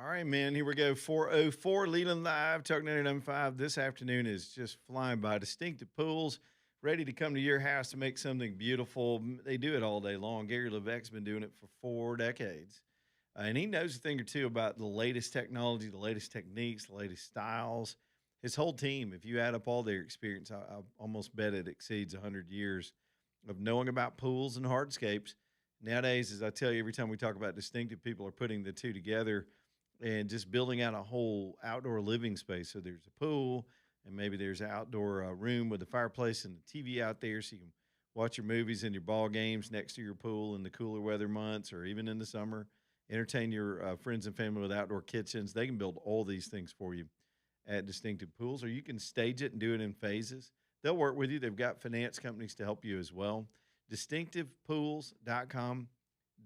right, man. Here we go. 404 Leland Live, Talk 99.5. This afternoon is just flying by. Distinctive Pools, ready to come to your house to make something beautiful. They do it all day long. Gary Levesque's been doing it for 4 decades. And he knows a thing or two about the latest technology, the latest techniques, the latest styles. His whole team, if you add up all their experience, I almost bet it exceeds 100 years of knowing about pools and hardscapes. Nowadays, as I tell you every time we talk about distinctive, people are putting the two together and just building out a whole outdoor living space. So there's a pool, and maybe there's an outdoor room with a fireplace and a TV out there, so you can watch your movies and your ball games next to your pool in the cooler weather months, or even in the summer. Entertain your friends and family with outdoor kitchens. They can build all these things for you at Distinctive Pools, or you can stage it and do it in phases. They'll work with you. They've got finance companies to help you as well. DistinctivePools.com.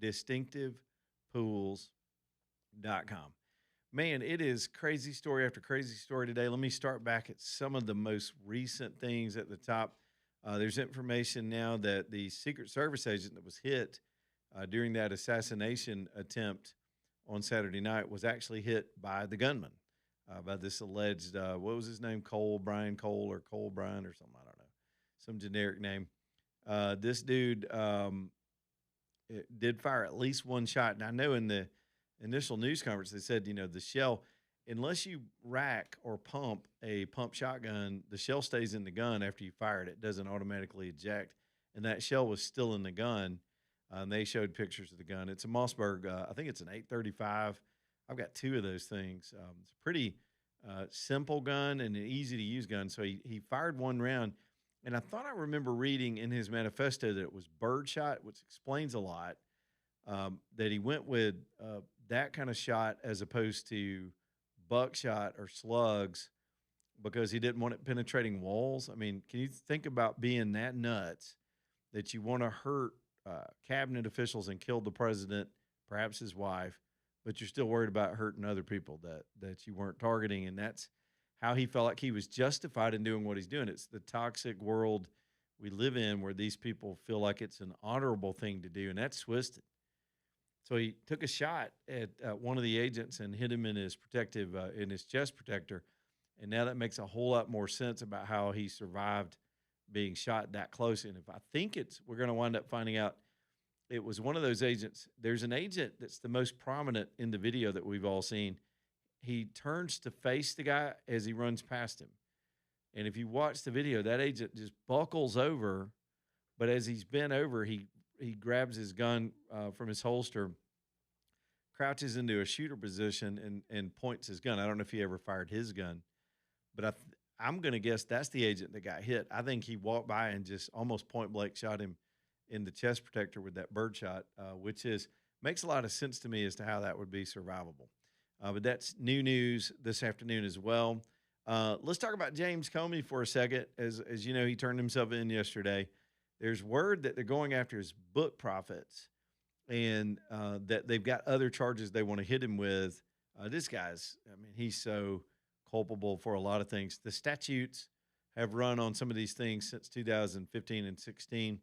DistinctivePools.com. Man, it is crazy story after crazy story today. Let me start back at some of the most recent things at the top. There's information now that the Secret Service agent that was hit during that assassination attempt on Saturday night was actually hit by the gunman, by this alleged, what was his name? Brian Cole, or Cole Brian or something. I don't know. Some generic name. This dude it did fire at least one shot. And I know in the initial news conference, they said, the shell, unless you rack or pump a pump shotgun, the shell stays in the gun after you fire it. It doesn't automatically eject. And that shell was still in the gun. And they showed pictures of the gun. It's a Mossberg, I think it's an 835. I've got two of those things. It's a pretty simple gun and an easy to use gun. So he fired one round. And I thought I remember reading in his manifesto that it was birdshot, which explains a lot. That he went with that kind of shot as opposed to buckshot or slugs because he didn't want it penetrating walls. I mean, can you think about being that nuts that you want to hurt cabinet officials and kill the president, perhaps his wife, but you're still worried about hurting other people that you weren't targeting? And that's how he felt like he was justified in doing what he's doing. It's the toxic world we live in where these people feel like it's an honorable thing to do, and that's twisted. So he took a shot at one of the agents and hit him in his protective, in his chest protector. And now that makes a whole lot more sense about how he survived being shot that close. And if I think we're going to wind up finding out it was one of those agents. There's an agent that's the most prominent in the video that we've all seen. He turns to face the guy as he runs past him. And if you watch the video, that agent just buckles over. But as he's bent over, he grabs his gun from his holster, crouches into a shooter position, and points his gun. I don't know if he ever fired his gun, but I'm going to guess that's the agent that got hit. I think he walked by and just almost point blank shot him in the chest protector with that bird shot, which makes a lot of sense to me as to how that would be survivable. But that's new news this afternoon as well. Let's talk about James Comey for a second. As you know, he turned himself in yesterday. There's word that they're going after his book profits, and that they've got other charges they want to hit him with. This guy's, I mean, he's so culpable for a lot of things. The statutes have run on some of these things since 2015 and 16.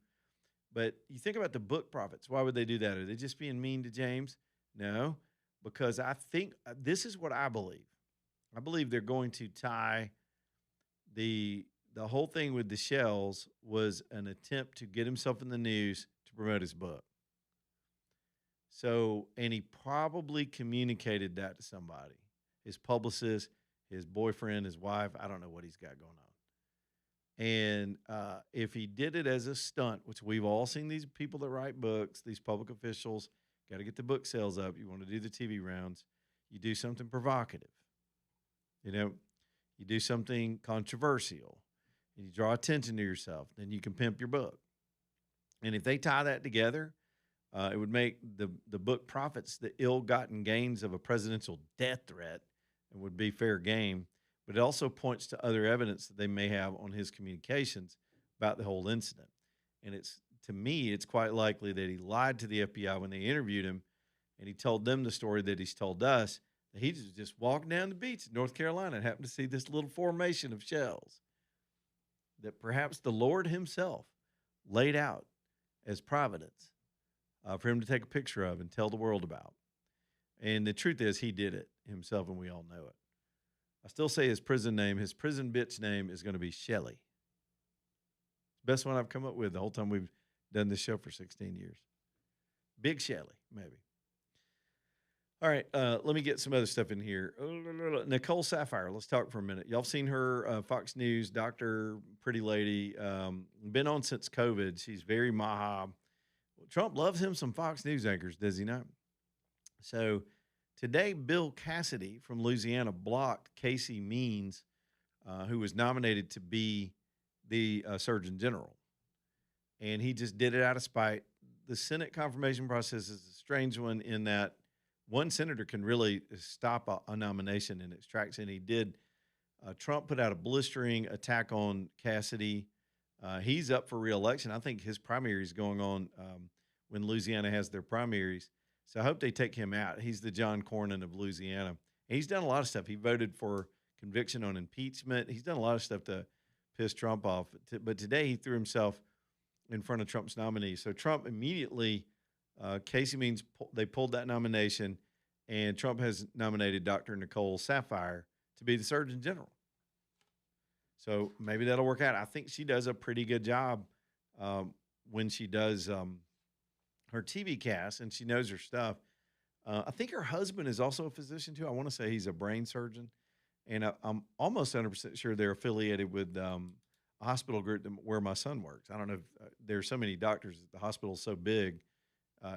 But you think about the book profits. Why would they do that? Are they just being mean to James? No, because I think this is what I believe. I believe they're going to tie the whole thing with the shells was an attempt to get himself in the news to promote his book. So, and he probably communicated that to somebody, his publicist, his boyfriend, his wife. I don't know what he's got going on. And if he did it as a stunt, which we've all seen these people that write books, these public officials, got to get the book sales up. You want to do the TV rounds. You do something provocative. You do something controversial. And you draw attention to yourself. Then you can pimp your book. And if they tie that together, it would make the book profits the ill-gotten gains of a presidential death threat and would be fair game. But it also points to other evidence that they may have on his communications about the whole incident. And to me, it's quite likely that he lied to the FBI when they interviewed him, and he told them the story that he's told us, that he just walked down the beach in North Carolina and happened to see this little formation of shells that perhaps the Lord himself laid out as providence for him to take a picture of and tell the world about. And the truth is, he did it himself, and we all know it. I still say his prison bitch name is going to be Shelly. Best one I've come up with the whole time we've done this show for 16 years. Big Shelly, maybe. All right, let me get some other stuff in here. Nicole Saphier, let's talk for a minute. Y'all seen her, Fox News, doctor, pretty lady, been on since COVID. She's very maha. Trump loves him some Fox News anchors, does he not? So today, Bill Cassidy from Louisiana blocked Casey Means, who was nominated to be the Surgeon General. And he just did it out of spite. The Senate confirmation process is a strange one in that one senator can really stop a nomination in its tracks, and he did. Trump put out a blistering attack on Cassidy. He's up for re-election. I think his primary is going on when Louisiana has their primaries. So I hope they take him out. He's the John Cornyn of Louisiana. And he's done a lot of stuff. He voted for conviction on impeachment. He's done a lot of stuff to piss Trump off. But today he threw himself in front of Trump's nominee. So Trump immediately, Casey Means, they pulled that nomination, and Trump has nominated Dr. Nicole Saphier to be the Surgeon General. So maybe that'll work out. I think she does a pretty good job when she does her TV cast, and she knows her stuff. I think her husband is also a physician, too. I want to say he's a brain surgeon. And I'm almost 100% sure they're affiliated with a hospital group where my son works. I don't know if there's so many doctors. The hospital's so big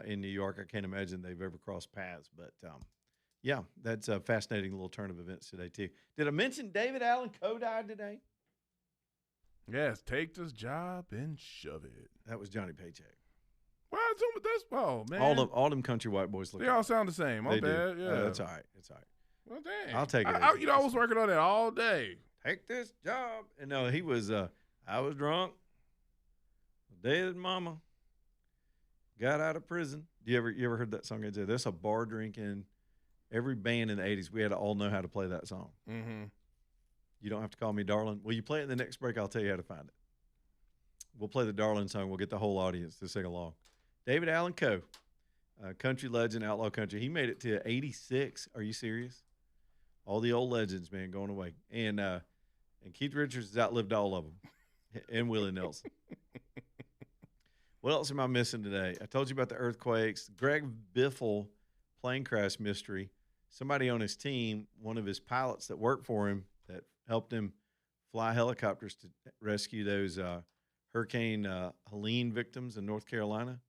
in New York, I can't imagine they've ever crossed paths. But, yeah, that's a fascinating little turn of events today, too. Did I mention David Allen Coe died today? Yes, take this job and shove it. That was Johnny Paycheck. Well, that's, oh, man. All them country white boys look They all sound the same. My bad. Yeah. That's all right. It's all right. Well, dang. I'll take it. I was working on that all day. Take this job. And no, he was, I was drunk. The day that mama got out of prison. You ever heard that song? That's a bar drinking. Every band in the 80s, we had to all know how to play that song. Mm-hmm. You don't have to call me darling. Will you play it in the next break? I'll tell you how to find it. We'll play the darling song. We'll get the whole audience to sing along. David Allen Coe, country legend, outlaw country. He made it to 86. Are you serious? All the old legends, man, going away. And Keith Richards has outlived all of them. And Willie Nelson. What else am I missing today? I told you about the earthquakes. Greg Biffle plane crash mystery. Somebody on his team, one of his pilots that worked for him, that helped him fly helicopters to rescue those Hurricane Helene victims in North Carolina.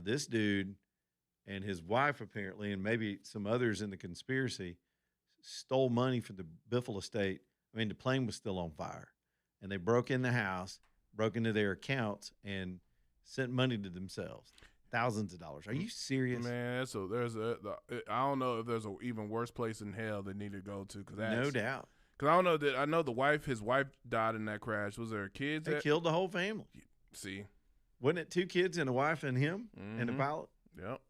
This dude and his wife, apparently, and maybe some others in the conspiracy, stole money from the Biffle estate. I mean, the plane was still on fire. And they broke in the house, broke into their accounts, and sent money to themselves. Thousands of dollars. Are you serious? Man, I don't know if there's an even worse place in hell they need to go to. No doubt. Because I know his wife died in that crash. Was there kids? They killed the whole family. See. Wasn't it 2 kids and a wife and him and the pilot? Yep.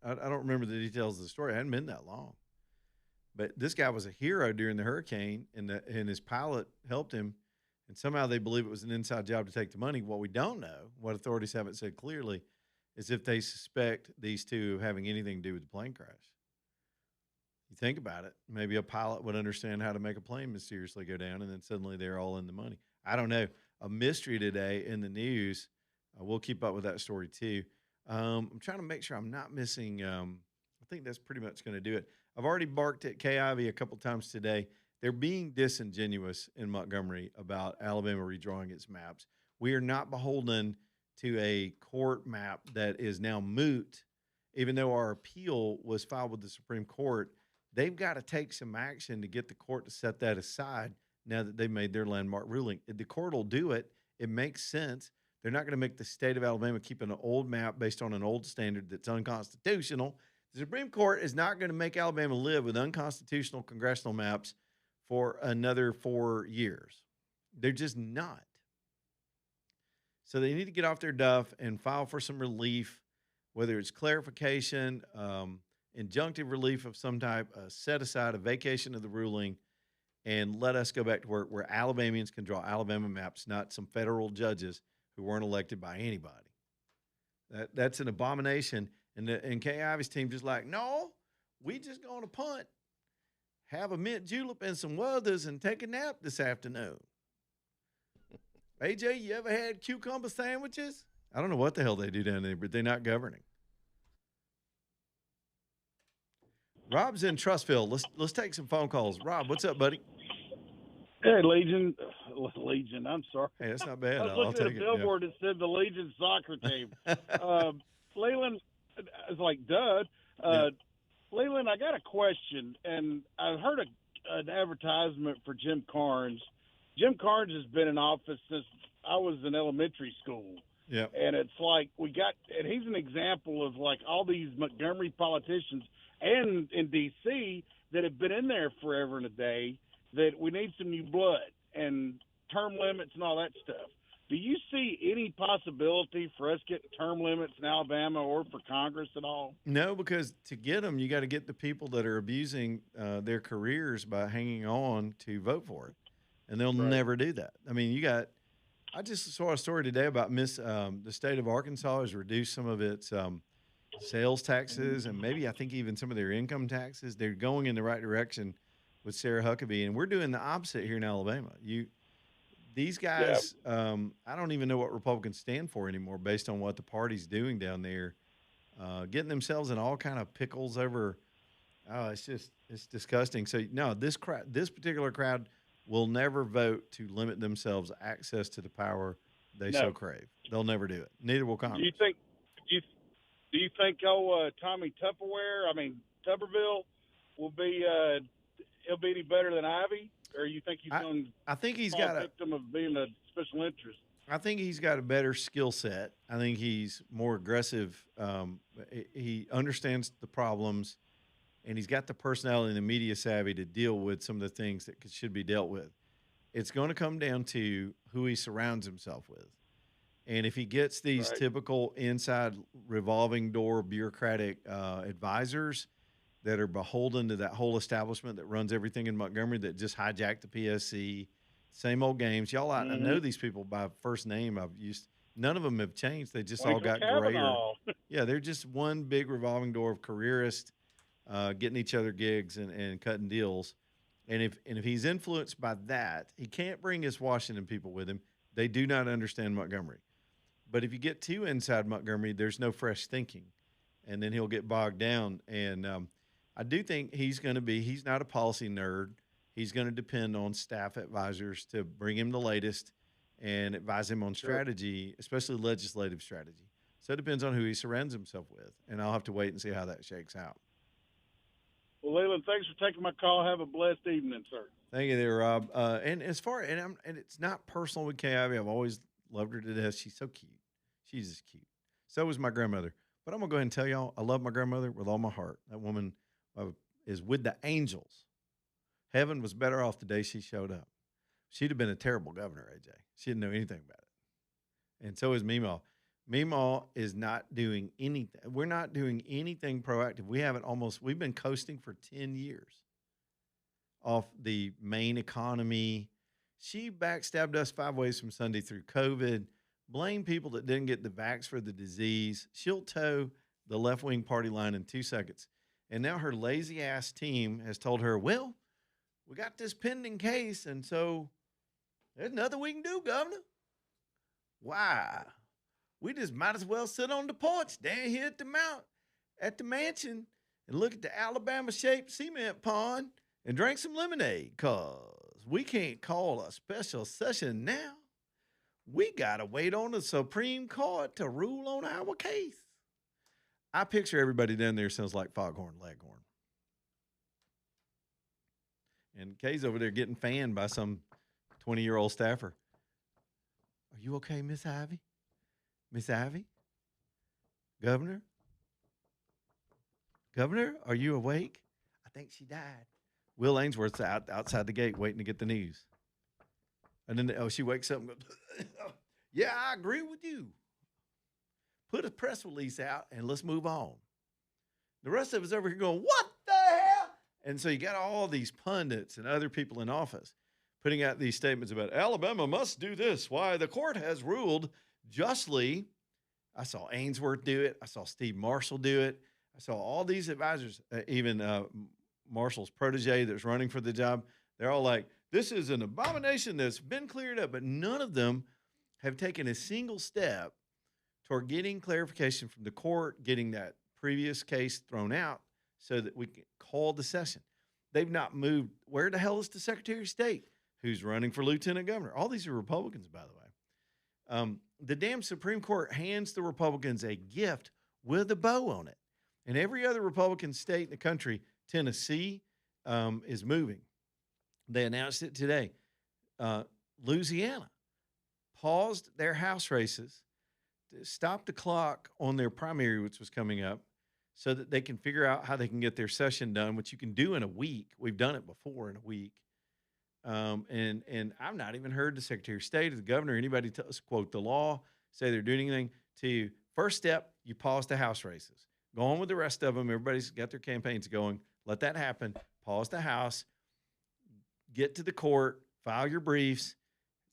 I don't remember the details of the story. It hadn't been that long. But this guy was a hero during the hurricane, and his pilot helped him. And somehow they believe it was an inside job to take the money. What we don't know, what authorities haven't said clearly, is if they suspect these two of having anything to do with the plane crash. You think about it, maybe a pilot would understand how to make a plane mysteriously go down, and then suddenly they're all in the money. I don't know. A mystery today in the news. We'll keep up with that story too. I'm trying to make sure I'm not missing. I think that's pretty much going to do it. I've already barked at K-Ivy a couple times today. They're being disingenuous in Montgomery about Alabama redrawing its maps. We are not beholden to a court map that is now moot, even though our appeal was filed with the Supreme Court. They've got to take some action to get the court to set that aside now that they've made their landmark ruling. The court will do it. It makes sense. They're not going to make the state of Alabama keep an old map based on an old standard that's unconstitutional. The Supreme Court is not going to make Alabama live with unconstitutional congressional maps for another 4 years. They're just not. So they need to get off their duff and file for some relief, whether it's clarification, injunctive relief of some type, set aside a vacation of the ruling, and let us go back to work where Alabamians can draw Alabama maps, not some federal judges who weren't elected by anybody. That's an abomination. And K-Ivy's team just like, no, We just going to punt, have a mint julep and some Werthers, and take a nap this afternoon. AJ, you ever had cucumber sandwiches? I don't know what the hell they do down there, but they're not governing. Rob's in Trustville. Let's take some phone calls. Rob, what's up, buddy? Hey, Legion. Legion, I'm sorry. Hey, that's not bad. I was I'll looking at take a billboard that said the Legion soccer team. Leland, I was like, duh. Leland, I got a question, and I've heard an advertisement for Jim Carnes. Jim Carnes has been in office since I was in elementary school. Yeah. And it's like and he's an example of like all these Montgomery politicians and in D.C. that have been in there forever and a day, that we need some new blood and term limits and all that stuff. Do you see any possibility for us getting term limits in Alabama or for Congress at all? No, because to get them, you got to get the people that are abusing their careers by hanging on to vote for it, and they'll never do that. I mean, I just saw a story today about the state of Arkansas has reduced some of its sales taxes and maybe I think even some of their income taxes. They're going in the right direction with Sarah Huckabee, and we're doing the opposite here in Alabama. These guys, I don't even know what Republicans stand for anymore based on what the party's doing down there, getting themselves in all kind of pickles over. Oh, it's disgusting. So no, this particular crowd will never vote to limit themselves access to the power they so crave. They'll never do it. Neither will Congress. Do you think Tommy Tuberville will be he'll be any better than Ivey? Or you think he's I think he's got a victim of being a special interest? I think he's got a better skill set. I think he's more aggressive. He understands the problems, and he's got the personality and the media savvy to deal with some of the things that should be dealt with. It's going to come down to who he surrounds himself with. And if he gets these typical inside revolving door bureaucratic advisors that are beholden to that whole establishment that runs everything in Montgomery, that just hijacked the PSC, same old games. Y'all, I know these people by first name. None of them have changed. They just all got greater. Yeah, they're just one big revolving door of careerists getting each other gigs and cutting deals. And if he's influenced by that, he can't bring his Washington people with him. They do not understand Montgomery. But if you get too inside Montgomery, there's no fresh thinking, and then he'll get bogged down. And I do think he's not a policy nerd. He's going to depend on staff advisors to bring him the latest and advise him on strategy, especially legislative strategy. So it depends on who he surrounds himself with, and I'll have to wait and see how that shakes out. Well, Leland, thanks for taking my call. Have a blessed evening, sir. Thank you there, Rob. And it's not personal with Kay Ivey. I've always loved her to death. She's so cute. She's just cute. So was my grandmother. But I'm going to go ahead and tell y'all, I love my grandmother with all my heart. That woman is with the angels. Heaven was better off the day she showed up. She'd have been a terrible governor, AJ. She didn't know anything about it. And so is Meemaw. Meemaw is not doing anything. We're not doing anything proactive. We've been coasting for 10 years off the main economy. She backstabbed us 5 ways from Sunday through COVID, blamed people that didn't get the vax for the disease. She'll toe the left-wing party line in 2 seconds. And now her lazy-ass team has told her, well, we got this pending case, and so there's nothing we can do, Governor. Why? We just might as well sit on the porch down here at the mansion and look at the Alabama-shaped cement pond and drink some lemonade, because we can't call a special session now. We got to wait on the Supreme Court to rule on our case. I picture everybody down there sounds like Foghorn Leghorn. And Kay's over there getting fanned by some 20-year-old staffer. Are you okay, Miss Ivey? Miss Ivey? Governor? Governor, are you awake? I think she died. Will Ainsworth's outside the gate waiting to get the news. And then she wakes up and goes, yeah, I agree with you. Put a press release out and let's move on. The rest of us over here going, what the hell? And so you got all these pundits and other people in office putting out these statements about Alabama must do this. Why? The court has ruled justly. I saw Ainsworth do it. I saw Steve Marshall do it. saw all these advisors, even Marshall's protege that's running for the job. They're all like, "This is an abomination that's been cleared up," but none of them have taken a single step toward getting clarification from the court, getting that previous case thrown out so that we can call the session. They've not moved. Where the hell is the Secretary of State who's running for lieutenant governor? All these are Republicans, by the way. The damn Supreme Court hands the Republicans a gift with a bow on it. And every other Republican state in the country, Tennessee, is moving. They announced it today. Louisiana paused their House races to stop the clock on their primary, which was coming up, so that they can figure out how they can get their session done, which you can do in a week. We've done it before in a week. And I've not even heard the Secretary of State or the governor or anybody tell us, quote the law, say they're doing anything. To first step, you pause the House races. Go on with the rest of them. Everybody's got their campaigns going. Let that happen. Pause the House. Get to the court. File your briefs.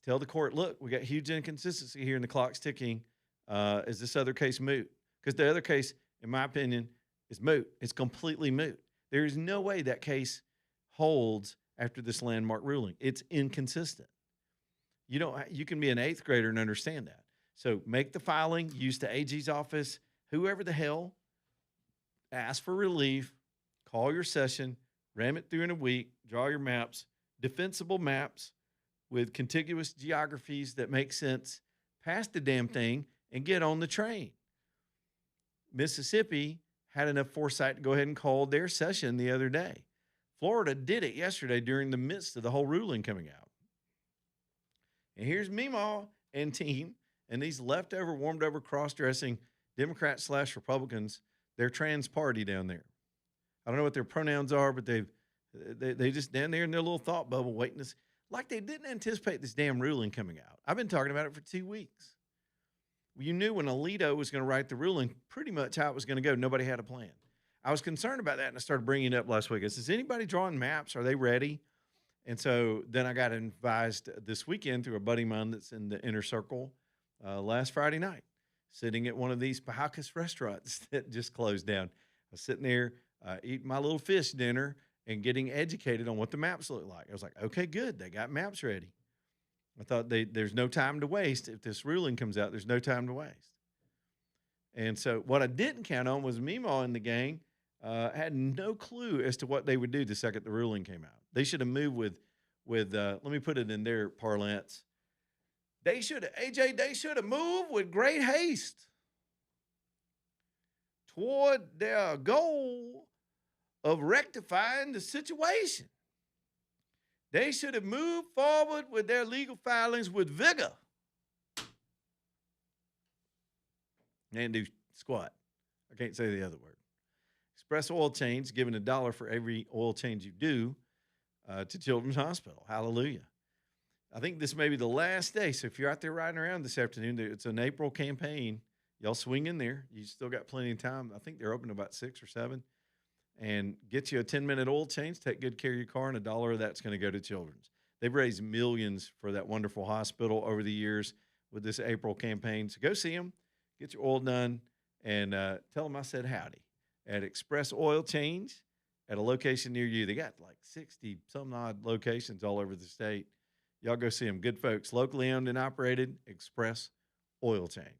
Tell the court, look, we got huge inconsistency here and the clock's ticking. Is this other case moot? Because the other case, in my opinion, is moot. It's completely moot. There is no way that case holds after this landmark ruling. It's inconsistent. You can be an eighth grader and understand that. So make the filing, use the AG's office, whoever the hell, ask for relief, call your session, ram it through in a week, draw your maps, defensible maps with contiguous geographies that make sense, pass the damn thing, and get on the train. Mississippi had enough foresight to go ahead and call their session the other day. Florida did it yesterday during the midst of the whole ruling coming out. And here's Meemaw and team and these leftover, warmed-over, cross-dressing Democrats/Republicans, their trans party down there. I don't know what their pronouns are, but they just down there in their little thought bubble waiting to like they didn't anticipate this damn ruling coming out. I've been talking about it for 2 weeks. You knew when Alito was going to write the ruling pretty much how it was going to go. Nobody had a plan. I was concerned about that, and I started bringing it up last week. I said, is anybody drawing maps? Are they ready? And so then I got advised this weekend through a buddy of mine that's in the inner circle last Friday night, sitting at one of these Pahacas restaurants that just closed down. I was sitting there eating my little fish dinner and getting educated on what the maps look like. I was like, okay, good. They got maps ready. I thought there's no time to waste. If this ruling comes out, there's no time to waste. And so what I didn't count on was Meemaw and the gang had no clue as to what they would do the second the ruling came out. They should have moved with let me put it in their parlance. They should have moved with great haste toward their goal of rectifying the situation. They should have moved forward with their legal filings with vigor. They didn't do squat. I can't say the other word. Express Oil Change, giving $1 for every oil change you do to Children's Hospital. Hallelujah. I think this may be the last day. So if you're out there riding around this afternoon, it's an April campaign. Y'all swing in there. You still got plenty of time. I think they're open about 6 or 7. And get you a 10-minute oil change. Take good care of your car, and $1 of that's going to go to Children's. They've raised millions for that wonderful hospital over the years with this April campaign. So go see them, get your oil done, and tell them I said howdy at Express Oil Change at a location near you. They got like 60-some-odd locations all over the state. Y'all go see them. Good folks. Locally owned and operated, Express Oil Change.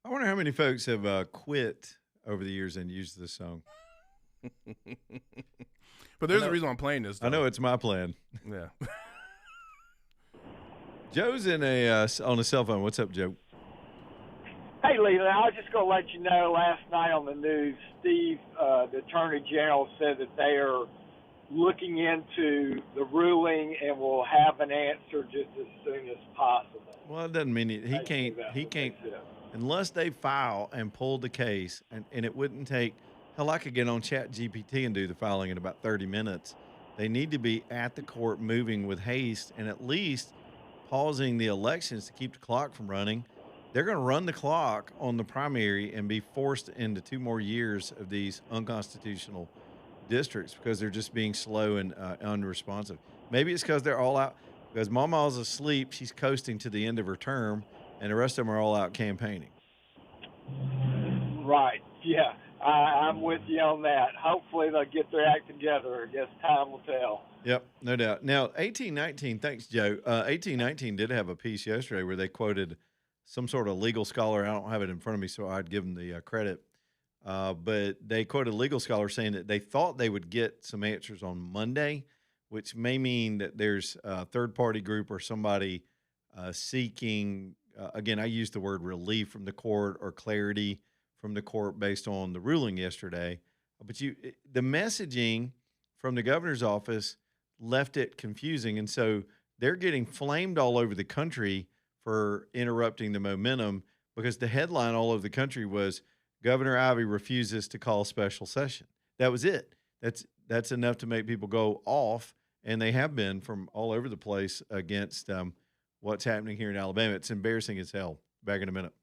I wonder how many folks have quit over the years and used this song. But there's know- a reason I'm playing this. Though. I know it's my plan. Yeah. Joe's in on a cell phone. What's up, Joe? Hey, Leland, I was just going to let you know last night on the news, Steve, the Attorney General, said that they are looking into the ruling and will have an answer just as soon as possible. Well, it doesn't mean he Basically, can't. that's He what they can't said. unless they file and pull the case, and it wouldn't take. Hell, I could get on Chat GPT and do the filing in about 30 minutes. They need to be at the court moving with haste and at least pausing the elections to keep the clock from running. They're going to run the clock on the primary and be forced into 2 more years of these unconstitutional districts because they're just being slow and unresponsive. Maybe it's because they're all out. Because Mama's asleep, she's coasting to the end of her term, and the rest of them are all out campaigning. Right, yeah. I'm with you on that. Hopefully they'll get their act together. I guess time will tell. Yep, no doubt. Now, 1819, thanks, Joe. 1819 did have a piece yesterday where they quoted some sort of legal scholar. I don't have it in front of me, so I'd give them the credit. But they quoted a legal scholar saying that they thought they would get some answers on Monday, which may mean that there's a third-party group or somebody seeking, again, I used the word relief from the court or clarity from the court based on the ruling yesterday. But the messaging from the governor's office left it confusing. And so they're getting flamed all over the country for interrupting the momentum because the headline all over the country was Governor Ivey refuses to call special session. That was it. That's enough to make people go off, and they have been from all over the place against what's happening here in Alabama. It's embarrassing as hell. Back in a minute.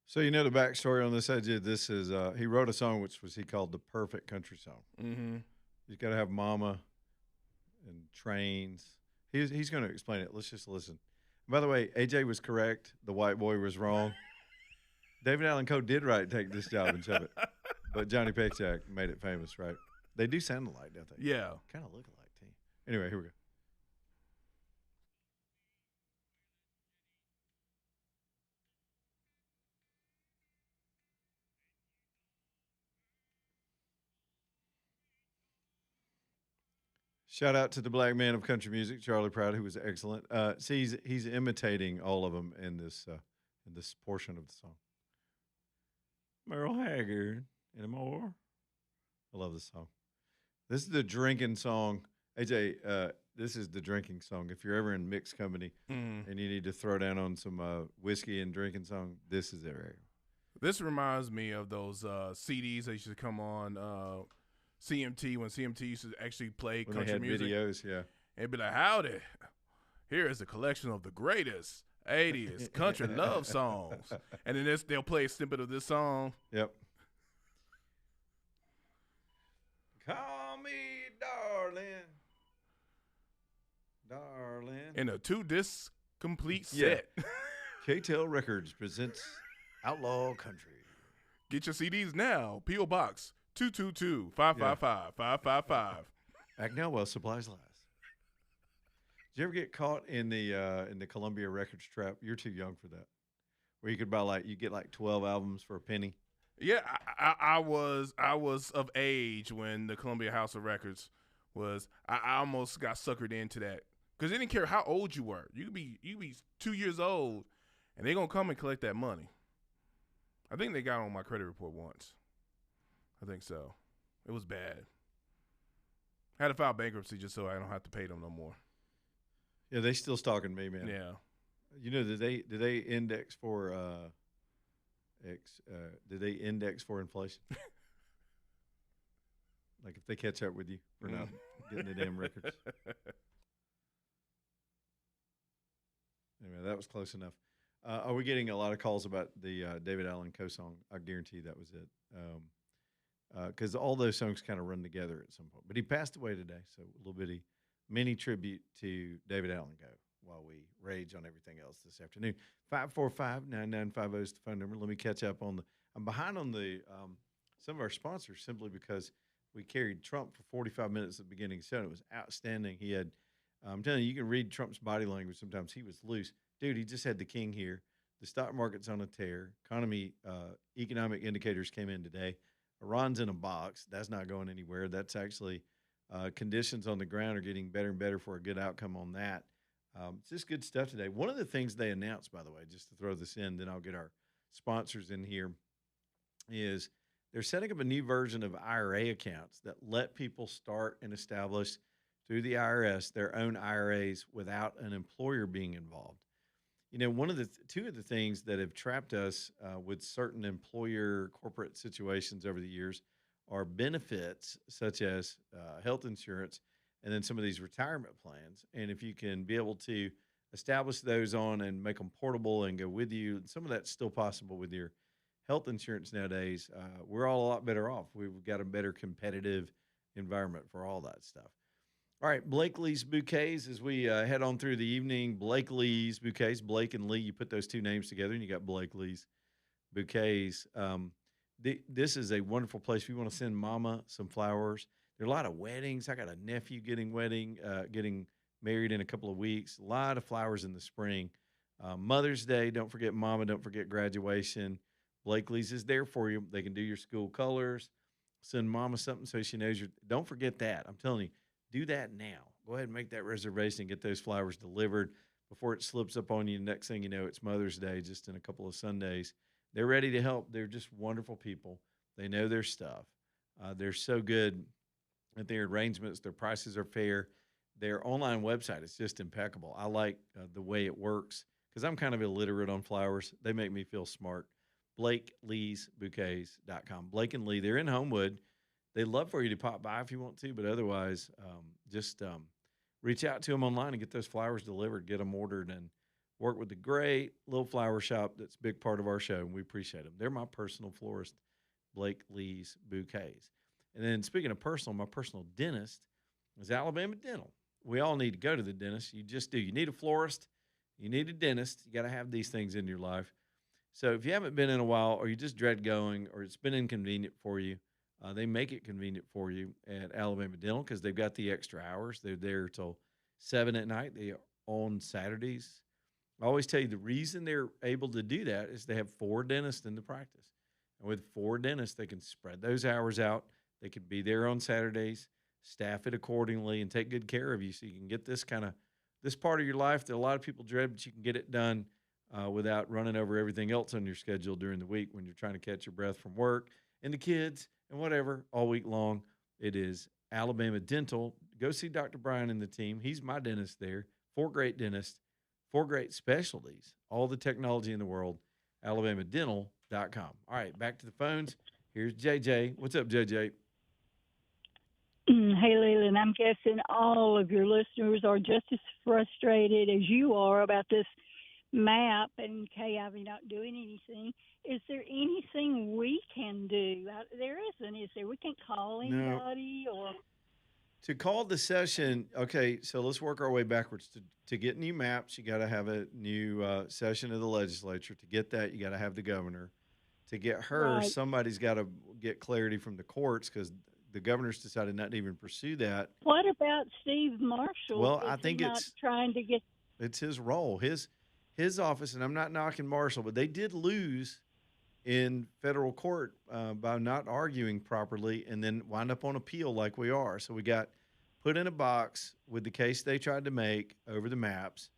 So you know the backstory on this AJ. This is he wrote a song which was he called the perfect country song. Mm-hmm. He's got to have mama and trains. He's going to explain it. Let's just listen. By the way, AJ was correct. The white boy was wrong. David Allen Coe did write "Take This Job and Shove It," but Johnny Paycheck made it famous, right? They do sound alike, don't they? Yeah. Kind of look alike, too. Anyway, here we go. Shout out to the black man of country music, Charlie Pride, who was excellent. See, he's imitating all of them in this portion of the song. Merle Haggard anymore. I love this song. This is the drinking song. AJ, this is the drinking song. If you're ever in mixed company Mm. and you need to throw down on some whiskey and drinking song, this is it right here. This reminds me of those CDs that used to come on CMT when CMT used to actually play When they country had music. videos, yeah. And be like, howdy, here is a collection of the greatest 80s country love songs. And then they'll play a snippet of this song. Yep. Call me darling. Darling. In a 2-disc complete Yeah. set. KTEL Records presents Outlaw Country. Get your CDs now. P.O. Box 222-555-555. Act now while supplies last. Did you ever get caught in the Columbia Records trap? You're too young for that. Where you could buy you get 12 albums for a penny. Yeah, I was of age when the Columbia House of Records was. I almost got suckered into that because they didn't care how old you were. You could be 2 years old, and they're gonna come and collect that money. I think they got on my credit report once. I think so. It was bad. I had to file bankruptcy just so I don't have to pay them no more. Yeah, they still stalking me, man. Yeah. You know, did they index for did they index for inflation? Like if they catch up with you for not getting the damn records. Anyway, that was close enough. Are we getting a lot of calls about the David Allen Coe song? I guarantee that was it. Because all those songs kind of run together at some point. But he passed away today, so a little bitty mini tribute to David Allen Coe while we rage on everything else this afternoon. 545-9950 is the phone number. Let me catch up on I'm behind on the some of our sponsors simply because we carried Trump for 45 minutes at the beginning of the show. And it was outstanding. He had, I'm telling you, you can read Trump's body language sometimes. He was loose. Dude, he just had the king here. The stock market's on a tear. Economic indicators came in today. Iran's in a box. That's not going anywhere. That's actually conditions on the ground are getting better and better for a good outcome on that. It's just good stuff today. One of the things they announced, by the way, just to throw this in, then I'll get our sponsors in here, is they're setting up a new version of IRA accounts that let people start and establish through the IRS their own IRAs without an employer being involved. You know, two of the things that have trapped us with certain employer corporate situations over the years are benefits such as health insurance and then some of these retirement plans. And if you can be able to establish those on and make them portable and go with you, some of that's still possible with your health insurance nowadays. We're all a lot better off. We've got a better competitive environment for all that stuff. All right, Blakely's Bouquets, as we head on through the evening, Blakely's Bouquets, Blake and Lee, you put those two names together and you got Blakely's Bouquets. This is a wonderful place. If you want to send mama some flowers, there are a lot of weddings. I got a nephew getting married in a couple of weeks. A lot of flowers in the spring. Mother's Day, don't forget mama, don't forget graduation. Blakely's is there for you. They can do your school colors. Send mama something so she knows don't forget that. I'm telling you, do that now. Go ahead and make that reservation and get those flowers delivered before it slips up on you. Next thing you know, it's Mother's Day just in a couple of Sundays. They're ready to help. They're just wonderful people. They know their stuff. They're so good at their arrangements. Their prices are fair. Their online website is just impeccable. I like the way it works because I'm kind of illiterate on flowers. They make me feel smart. BlakeLee'sBouquets.com. Blake and Lee, they're in Homewood. They'd love for you to pop by if you want to, but otherwise, just reach out to them online and get those flowers delivered, get them ordered, and work with the great little flower shop that's a big part of our show, and we appreciate them. They're my personal florist, Blake Lee's Bouquets. And then speaking of personal, my personal dentist is Alabama Dental. We all need to go to the dentist. You just do. You need a florist. You need a dentist. You got to have these things in your life. So if you haven't been in a while, or you just dread going, or it's been inconvenient for you, they make it convenient for you at Alabama Dental because they've got the extra hours. They're there till 7 at night. They are on Saturdays. I always tell you the reason they're able to do that is they have 4 dentists in the practice. And with 4 dentists, they can spread those hours out. They could be there on Saturdays, staff it accordingly, and take good care of you so you can get this part of your life that a lot of people dread, but you can get it done without running over everything else on your schedule during the week when you're trying to catch your breath from work and the kids and whatever all week long. It is Alabama Dental. Go see Dr. Brian and the team. He's my dentist there. 4 great dentists, 4 great specialties, all the technology in the world, alabamadental.com. All right, back to the phones. Here's JJ. What's up, JJ? Hey, Leland, I'm guessing all of your listeners are just as frustrated as you are about this map and KIV not doing anything. Is there anything we can do? There isn't, is there? We can't call anybody or... To call the session, okay, so let's work our way backwards. To get new maps, you got to have a new session of the legislature. To get that, you got to have the governor. To get her, Right. somebody's got to get clarity from the courts because the governor's decided not to even pursue that. What about Steve Marshall? Well, Is I think he not it's- trying to get... It's his role, his office, and I'm not knocking Marshall, but they did lose in federal court by not arguing properly and then wind up on appeal like we are. So we got put in a box with the case they tried to make over the maps.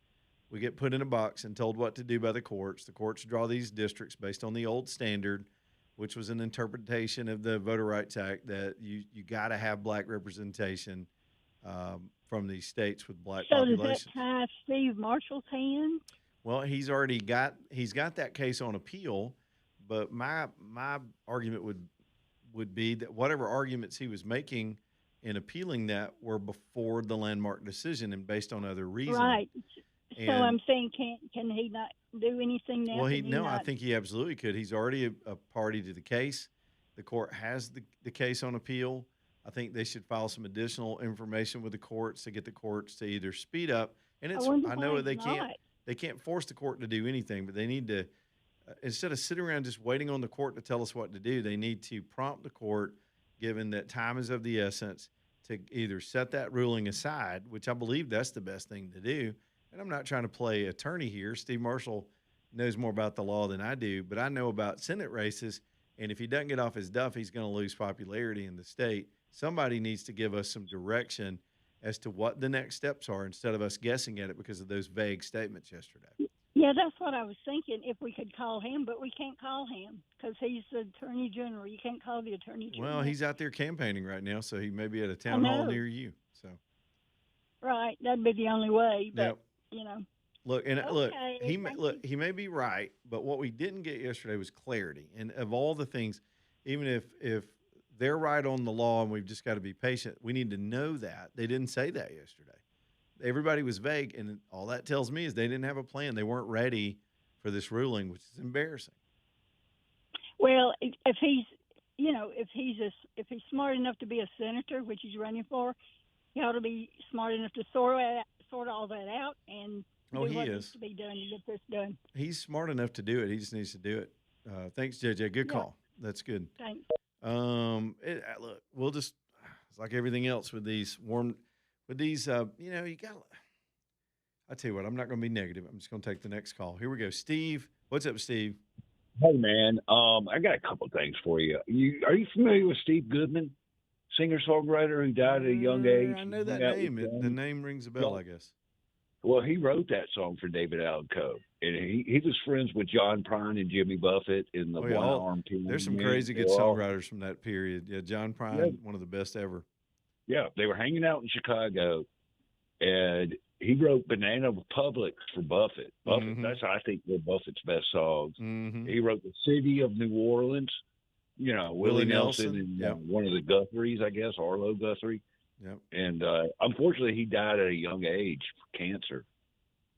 We get put in a box and told what to do by the courts. The courts draw these districts based on the old standard, which was an interpretation of the Voter Rights Act that you got to have black representation from these states with black So does populations. that tie Steve Marshall's hands? Well, he's got that case on appeal, but my argument would be that whatever arguments he was making in appealing that were before the landmark decision and based on other reasons. Right. So And- I'm saying, can he not do anything now? Well, Can he I not- think he absolutely could. He's already a party to the case. The court has the case on appeal. I think they should file some additional information with the courts to get the courts to either speed up. And it's wonder I know why they he's can't not. they can't force the court to do anything, but they need to instead of sitting around just waiting on the court to tell us what to do, they need to prompt the court, given that time is of the essence, to either set that ruling aside, which I believe that's the best thing to do. And I'm not trying to play attorney here. Steve Marshall knows more about the law than I do, but I know about Senate races. And if he doesn't get off his duff, he's going to lose popularity in the state. Somebody needs to give us some direction as to what the next steps are instead of us guessing at it because of those vague statements yesterday. Yeah, that's what I was thinking, if we could call him, but we can't call him because he's the Attorney General. You can't call the Attorney General. Well, he's out there campaigning right now, so he may be at a town hall know. near you. So, Right, that'd be the only way, but, yep. you know. Look, and look, Okay, thank he may be right, but what we didn't get yesterday was clarity. And of all the things, even if they're right on the law and we've just got to be patient, we need to know that. They didn't say that yesterday. Everybody was vague, and all that tells me is they didn't have a plan. They weren't ready for this ruling, which is embarrassing. Well, if he's, if he's smart enough to be a senator, which he's running for, he ought to be smart enough to sort all that out and Oh, do he what is. needs to be done to get this done. He's smart enough to do it. He just needs to do it. Thanks, JJ. Good Yeah. call. That's good. Thanks. Look, we'll just, it's like everything else with these you got, I tell you what, I'm not going to be negative. I'm just going to take the next call. Here we go. Steve. What's up, Steve? Hey man, I got a couple things for you. Are you familiar with Steve Goodman, singer-songwriter who died at a young age? I know that Hung out name. with The Johnny? name rings a bell, I guess. Well, he wrote that song for David Allan Coe, and he was friends with John Prine and Jimmy Buffett in the Oh, yeah, One-Armed Team. There's some Man. crazy good They were all- songwriters from that period. Yeah, John Prine, Yeah. one of the best ever. Yeah, they were hanging out in Chicago, and he wrote Banana Republic for Buffett. Buffett, Mhm. that's, I think, one of Buffett's best songs. Mm-hmm. He wrote The City of New Orleans, Willie Nelson and Yep. one of the Guthrie's, I guess, Arlo Guthrie. Yep. And unfortunately, he died at a young age for cancer.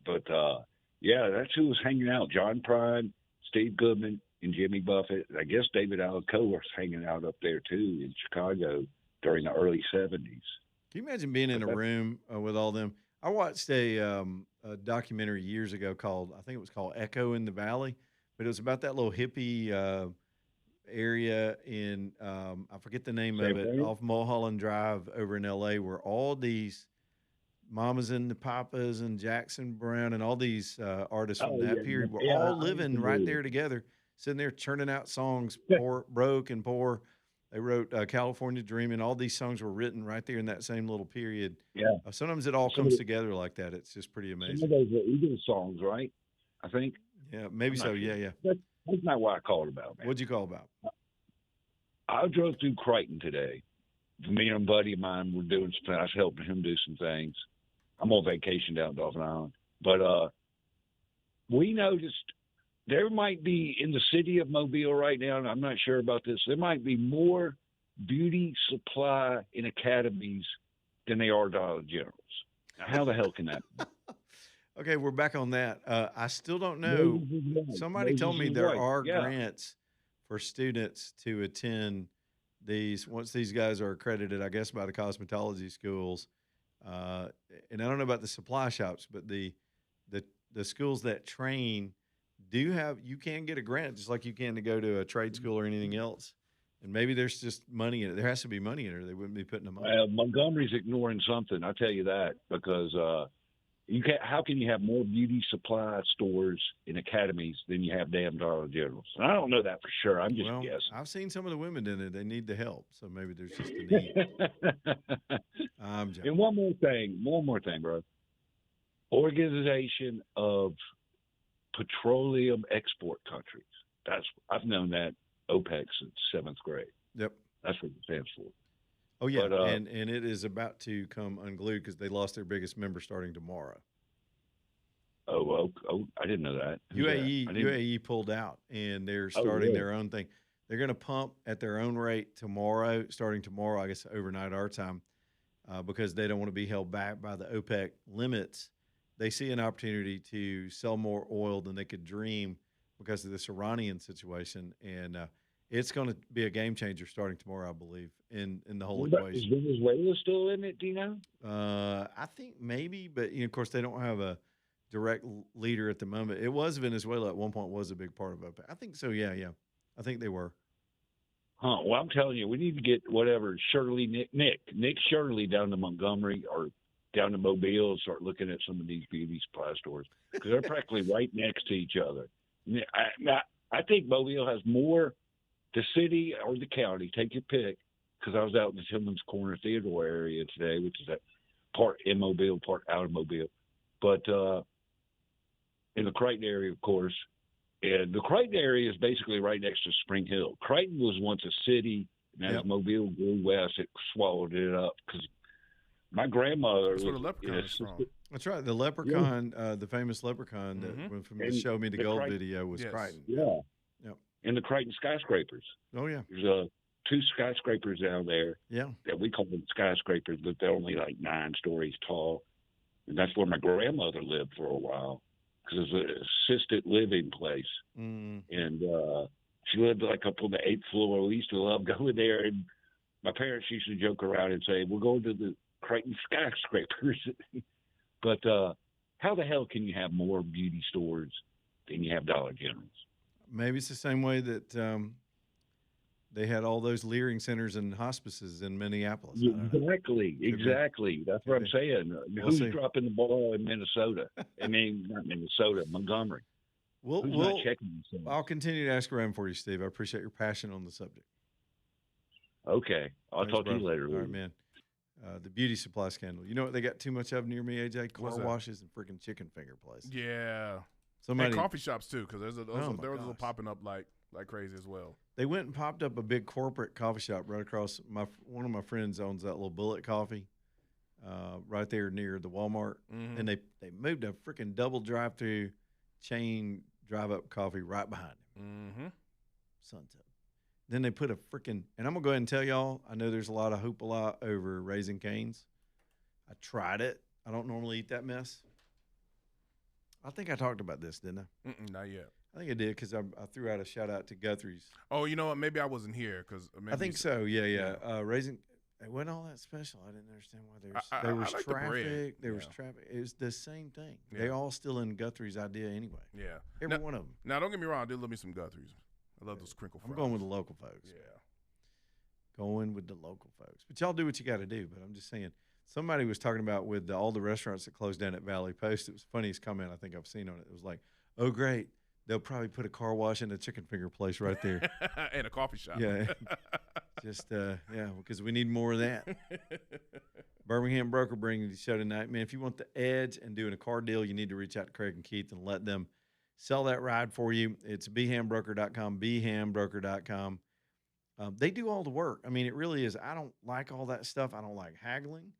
But Yeah, that's who was hanging out. John Prine, Steve Goodman, and Jimmy Buffett. I guess David Alcoa was hanging out up there too in Chicago during the early '70s. Can you imagine being in a room with all them? I watched a documentary years ago called, I think it was called Echo in the Valley, but it was about that little hippie area in, I forget the name of it, off Mulholland Drive over in LA, where all these Mamas and the Papas and Jackson Brown and all these artists from that period were all living right there together, sitting there churning out songs, poor, broke and poor. They wrote California Dreamin'. All these songs were written right there in that same little period. Yeah. Sometimes it all comes together like that. It's just pretty amazing. Some of those were Eagles songs, right? I think. Yeah, maybe so. Sure. Yeah. That's not what I called about, man. What'd you call about? I drove through Crichton today. Me and a buddy of mine were doing some. I was helping him do some things. I'm on vacation down Dolphin Island, but we noticed there might be in the city of Mobile right now, and I'm not sure about this. There might be more beauty supply in academies than they are Dollar Generals. Now, how the hell can that be? Okay, we're back on that. I still don't know. Somebody told me there are grants for students to attend these once these guys are accredited, I guess, by the cosmetology schools. And I don't know about the supply shops, but the schools that train you can get a grant just like you can to go to a trade school or anything else. And maybe there's just money in it. There has to be money in it, or they wouldn't be putting them on. Montgomery's ignoring something, I'll tell you that, because how can you have more beauty supply stores in academies than you have damn Dollar Generals? And I don't know that for sure. I'm just guessing. I've seen some of the women in it. They need the help, so maybe there's just a need. I'm joking. And one more thing, bro. Organization of Petroleum Export Countries. I've known that OPEC since 7th grade. Yep. That's what it stands for. Oh, yeah, but, and it is about to come unglued because they lost their biggest member starting tomorrow. Oh, I didn't know that. UAE pulled out, and they're starting their own thing. They're going to pump at their own rate starting tomorrow, I guess overnight our time, because they don't want to be held back by the OPEC limits. They see an opportunity to sell more oil than they could dream because of this Iranian situation, and it's going to be a game changer starting tomorrow, I believe, in the whole equation. Is Venezuela still in it? Do you know? I think maybe, but of course they don't have a direct leader at the moment. It was Venezuela at one point was a big part of OPEC. I think so. Yeah. I think they were. Huh. Well, I'm telling you, we need to get whatever Nick Shirley down to Montgomery or down to Mobile and start looking at some of these beauty supply stores because they're practically right next to each other. I think Mobile has more, the city or the county, take your pick, because I was out in the Tillman's Corner Theodore area today, which is that part in Mobile, part out of Mobile. But in the Crichton area, of course, and the Crichton area is basically right next to Spring Hill. Crichton was once a city, and as Mobile grew west, it swallowed it up because my grandmother. That's where the leprechaun is from. That's right. The leprechaun, the famous leprechaun that went from the Show Me the Gold video was Crichton. Yeah. Yep. And the Crichton skyscrapers. Oh, yeah. There's 2 skyscrapers down there. Yeah. That we call them skyscrapers, but they're only like 9 stories tall. And that's where my grandmother lived for a while because it was an assisted living place. And she lived like up on the 8th floor. We used to love going there. And my parents used to joke around and say, we're going to the Crichton skyscrapers. But how the hell can you have more beauty stores than you have Dollar Generals? Maybe it's the same way that they had all those Leering centers and hospices in Minneapolis. Exactly. That's what I'm saying. Who's dropping the ball in Minnesota? I mean, not Minnesota, Montgomery. Who's not checking themselves? I'll continue to ask around for you, Steve. I appreciate your passion on the subject. Okay. I'll talk to you later. All right, man. The beauty supply scandal. You know what they got too much of near me, AJ? Car washes and freaking chicken finger places. Yeah. And coffee shops too, because there was popping up like crazy as well. They went and popped up a big corporate coffee shop right across. One of my friends owns that little Bullet Coffee, right there near the Walmart, and they moved a freaking double drive-through chain drive-up coffee right behind him. Son of. Then they put a freaking, and I'm gonna go ahead and tell y'all. I know there's a lot of hoopla over Raising Cane's. I tried it. I don't normally eat that mess. I think I talked about this, didn't I? Not yet. I think I did because I threw out a shout out to Guthrie's. Oh, you know what? Maybe I wasn't here because I think so. Yeah. Raising it wasn't all that special. I didn't understand why there was like the bread. traffic. There was Yeah. traffic. It was the same thing. Yeah. They all still in Guthrie's idea anyway. Yeah. Every one of them. Now, don't get me wrong. I do love me some Guthrie's. I love those crinkle fries. I'm going with the local folks. Yeah. Going with the local folks. But y'all do what you got to do. But I'm just saying, somebody was talking about with all the restaurants that closed down at Valley Post. It was the funniest comment I think I've seen on it. It was like, oh, great. They'll probably put a car wash and a chicken finger place right there. And a coffee shop. Yeah. Just, because we need more of that. Birmingham Broker bringing the show tonight. Man, if you want the edge and doing a car deal, you need to reach out to Craig and Keith and let them sell that ride for you. It's bhambroker.com, bhambroker.com. They do all the work. I mean, it really is. I don't like all that stuff. I don't like haggling.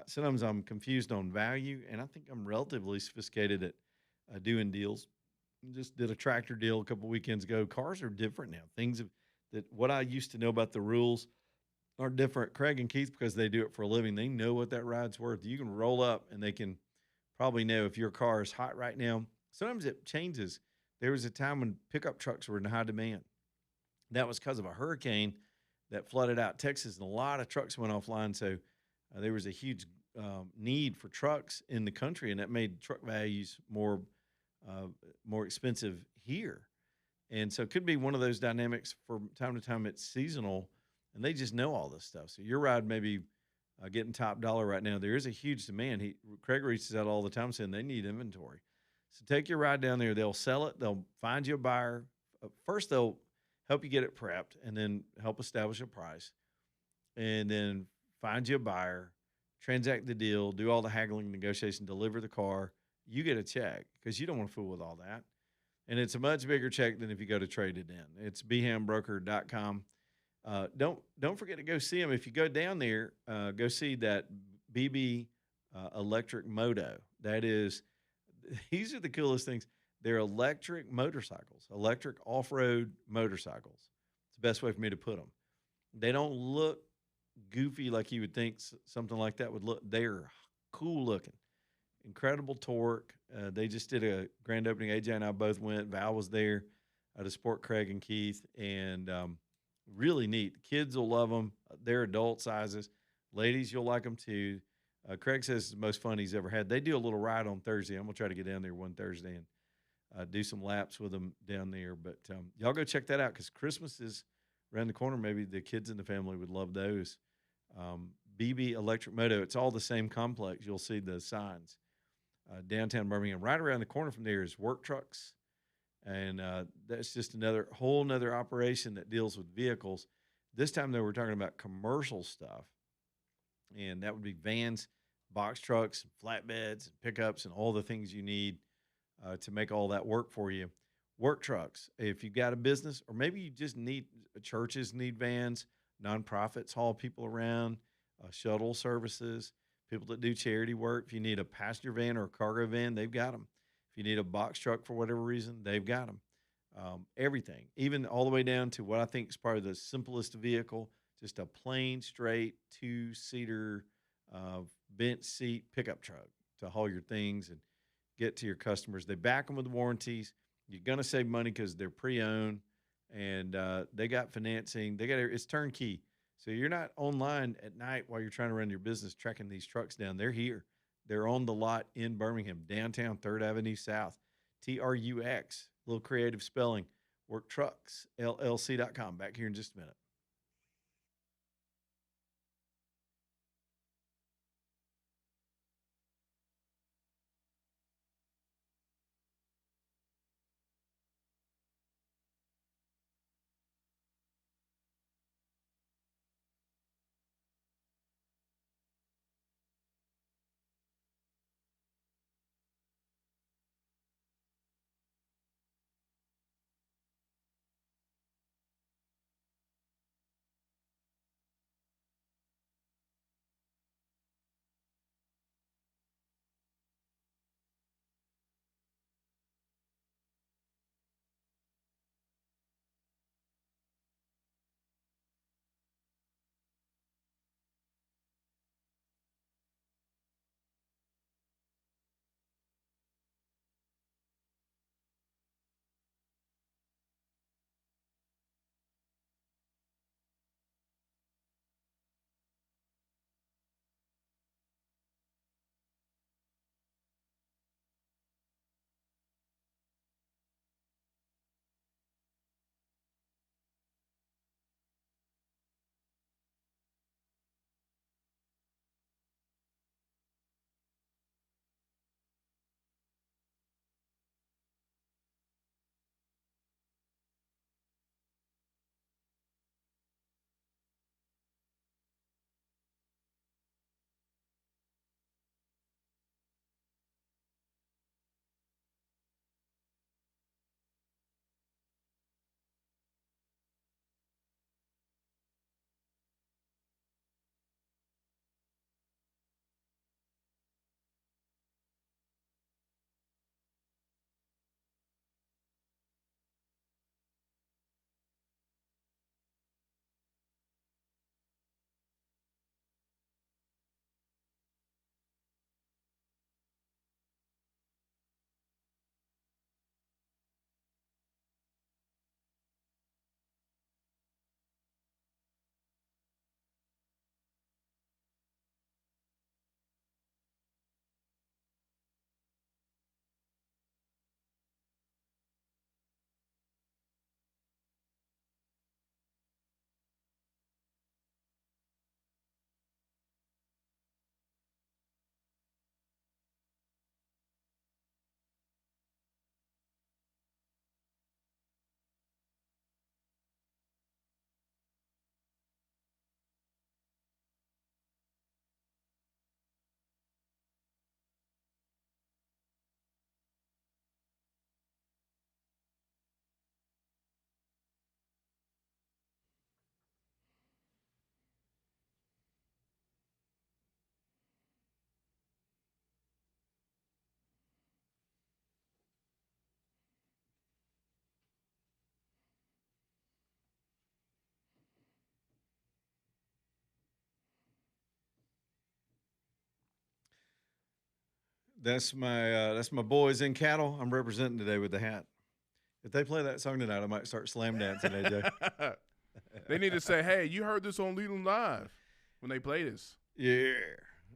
Sometimes I'm confused on value, and I think I'm relatively sophisticated at doing deals. Just did a tractor deal a couple weekends ago. Cars are different now. That what I used to know about the rules are different. Craig and Keith, because they do it for a living, they know what that ride's worth. You can roll up, and they can probably know if your car is hot right now. Sometimes it changes. There was a time when pickup trucks were in high demand. That was because of a hurricane that flooded out Texas, and a lot of trucks went offline. So there was a huge need for trucks in the country, and that made truck values more expensive here. And so it could be one of those dynamics. From time to time, it's seasonal, and they just know all this stuff. So your ride may be getting top dollar right now. There is a huge demand. Craig reaches out all the time saying they need inventory. So take your ride down there. They'll sell it. They'll find you a buyer. First, they'll help you get it prepped and then help establish a price. And then find you a buyer, transact the deal, do all the haggling, negotiation, deliver the car. You get a check because you don't want to fool with all that. And it's a much bigger check than if you go to trade it in. It's bhambroker.com. Don't forget to go see them. If you go down there, go see that BB Electric Moto. These are the coolest things. They're electric motorcycles, electric off-road motorcycles. It's the best way for me to put them. They don't look goofy like you would think something like that would look. They're cool looking. Incredible torque. They just did a grand opening. AJ and I both went. Val was there to support Craig and Keith, and really neat. Kids will love them. They're adult sizes. Ladies, you'll like them too. Craig says it's the most fun he's ever had. They do a little ride on Thursday. I'm going to try to get down there one Thursday and do some laps with them down there. But y'all go check that out because Christmas is around the corner. Maybe the kids in the family would love those. BB Electric Moto. It's all the same complex. You'll see the signs. Downtown Birmingham. Right around the corner from there is Work Trucks, and that's just whole nother operation that deals with vehicles. This time, though, we're talking about commercial stuff, and that would be vans, box trucks, flatbeds, and pickups, and all the things you need to make all that work for you. Work Trucks. If you've got a business, or maybe you just need churches need vans, nonprofits haul people around, shuttle services. People that do charity work, if you need a passenger van or a cargo van, they've got them. If you need a box truck for whatever reason, they've got them. Everything, even all the way down to what I think is probably the simplest vehicle, just a plain, straight, two-seater bench seat pickup truck to haul your things and get to your customers. They back them with warranties. You're going to save money because they're pre-owned, and they got financing. It's turnkey. So you're not online at night while you're trying to run your business tracking these trucks down. They're here. They're on the lot in Birmingham, downtown 3rd Avenue South. TRUX, little creative spelling. WorkTrucksLLC.com. Back here in just a minute. That's my boys in cattle. I'm representing today with the hat. If they play that song tonight, I might start slam dancing, AJ. They need to say, "Hey, you heard this on Leland Live" when they play this. Yeah.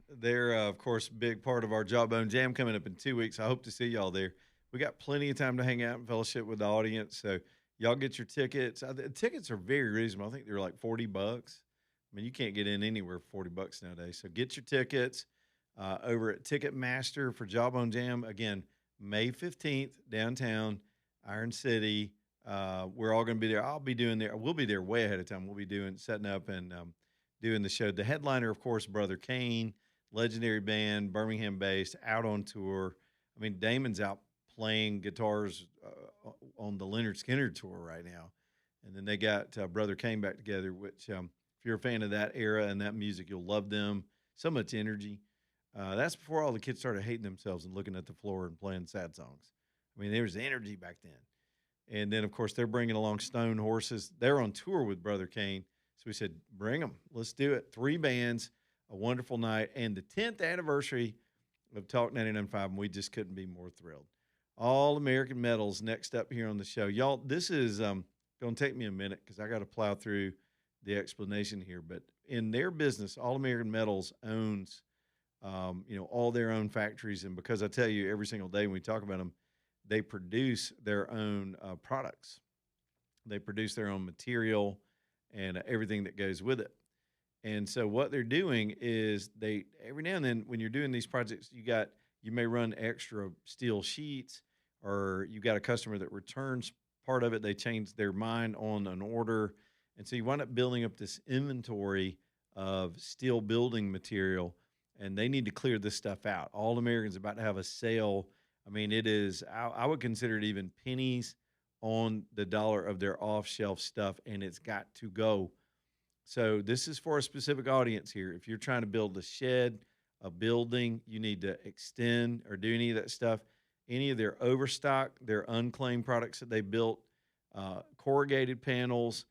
They're, of course, big part of our Jawbone Jam coming up in 2 weeks. I hope to see y'all there. We got plenty of time to hang out and fellowship with the audience. So y'all get your tickets. The tickets are very reasonable. I think they're like $40. I mean, you can't get in anywhere for $40 nowadays. So get your tickets over at Ticketmaster for Jawbone Jam. Again, May 15th, downtown, Iron City. We're all going to be there. I'll be doing there. We'll be there way ahead of time. We'll be setting up and doing the show. The headliner, of course, Brother Kane, legendary band, Birmingham-based, out on tour. I mean, Damon's out playing guitars on the Leonard Skinner tour right now. And then they got Brother Kane back together, which if you're a fan of that era and that music, you'll love them. So much energy. That's before all the kids started hating themselves and looking at the floor and playing sad songs. I mean, there was energy back then. And then, of course, they're bringing along Stone Horses. They're on tour with Brother Kane. So we said, bring them. Let's do it. 3 bands, a wonderful night, and the 10th anniversary of Talk 99.5, and we just couldn't be more thrilled. All American Metals next up here on the show. Y'all, this is going to take me a minute because I got to plow through the explanation here. But in their business, All American Metals owns, all their own factories. And because I tell you every single day when we talk about them, they produce their own products. They produce their own material and everything that goes with it. And so what they're doing is they every now and then when you're doing these projects, you may run extra steel sheets, or you got a customer that returns part of it. They change their mind on an order. And so you wind up building up this inventory of steel building material, and they need to clear this stuff out. All American's about to have a sale. I mean, it is, I would consider it even pennies on the dollar of their off-shelf stuff, and it's got to go. So this is for a specific audience here. If you're trying to build a shed, a building, you need to extend or do any of that stuff. Any of their overstock, their unclaimed products that they built, corrugated panels,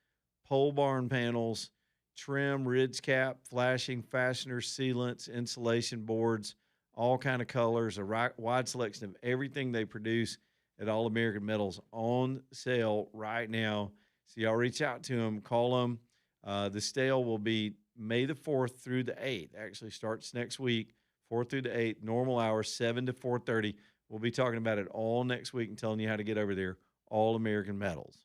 pole barn panels, trim, ridge cap, flashing, fasteners, sealants, insulation boards, all kind of colors, a wide selection of everything they produce at All American Metals on sale right now. So y'all reach out to them, call them. The sale will be May the 4th through the 8th. Actually starts next week, 4th through the 8th, normal hours, 7 to 4:30. We'll be talking about it all next week and telling you how to get over there, All American Metals.